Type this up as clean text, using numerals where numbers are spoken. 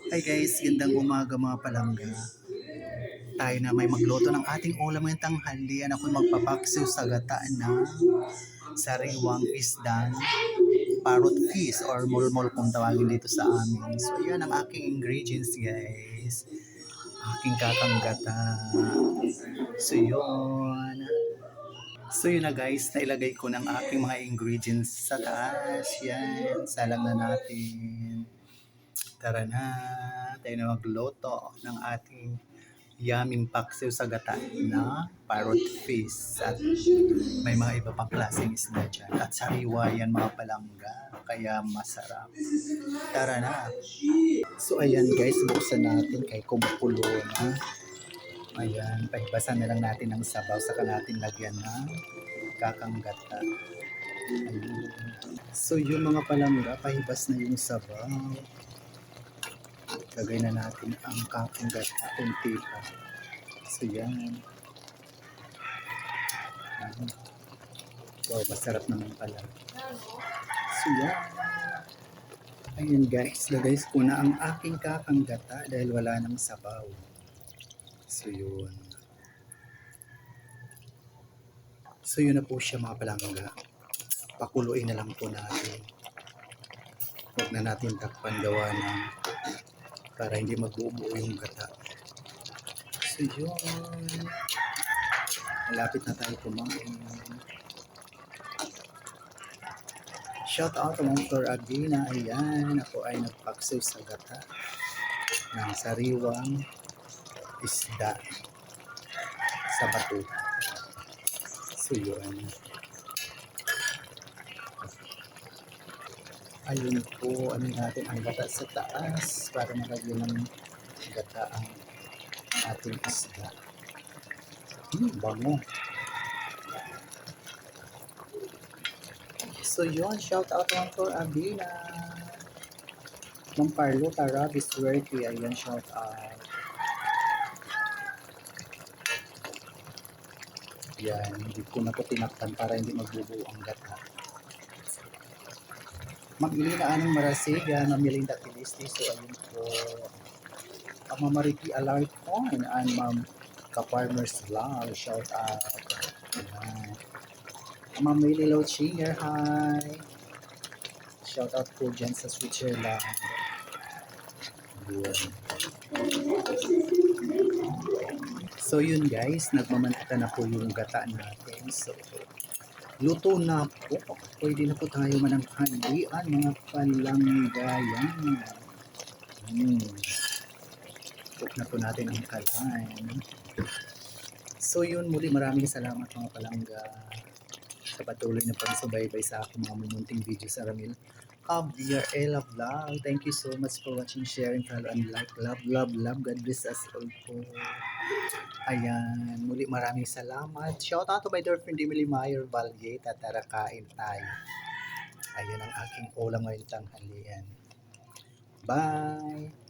Hi guys, gandang umaga mga palangga. Tayo na may magluto ng ating ulam ngayong tanghalian. Ako'y magpapaksiw sa gata ng sariwang isdang parrot fish or mulmol kung tawagin dito sa amin. So yan ang aking ingredients guys. Aking kakang gata. So yun. So yun na guys, nailagay ko ng aking mga ingredients sa taas. Yan, salang na natin. Tara na, tayo na magluto ng ating yaming paksiw sa gata na parrot fish at may mga iba pang klaseng isda dyan at sariwa yan mga palangga kaya masarap. Tara na. So ayan guys, buksan natin kay kumukulo na. Ayan, pahibasan na lang natin ng sabaw saka natin lagyan ng kakang gata. Ayan. So yung mga palangga, pahibas na yung sabaw. Lagay na natin ang kakang gata unti pa. So yan. Wow, masarap naman pala. So yan. Ayun guys, lagay ko na ang aking kakang gata dahil wala nang sabaw. So yun. So yun na po siya mga palangga. Pakuluin na lang po natin. Huwag na natin takpan gawa ng para hindi magbubuo yung gata. So yun. Malapit na tayo kumain. Shout out to Mr. Agina. Ayan, ako ay nagpaksiw sa gata ng sariwang isda sa bato. So yun. Ayun po, ano natin ang gata sa taas para malagyan ng gata ang ating isda. Bango. So yun, shout out lang for Abina. Ma'am Carlota Ravis Worthy, ayan, shout out. Yan, hindi ko na po tinakpan para hindi magbubuo ang gata. Ma'am Ilina Anong Marasiga, Ma'am Yelinda Tilisti, so ayun po. Ang Ma'am Mariki Alarcon, and Ma'am Ka-Farmers Vlog, shout out. Ayan. Ma'am Lily Lochinger, hi. Shout out po dyan sa Switzerland. Yun. So yun guys, nagmamantika na po yung gata natin. So, luto na po. Pwede na po tayo mananghandian mga palanggayan. Cook na po natin ang kalan. So yun, muli maraming salamat mga palangga sa patuloy na pagsubaybay sa aking mga mumunting video sa Ramil Javier Ella Vlog. Thank you so much for watching, sharing, follow, and like. Love, love, love. God bless us all po. Ayan, muli maraming salamat. Shout out to my dear friend Emily Mayer Valye. Tara kain tayo. Ayan ang aking ulam ngayong tanghalian. Bye!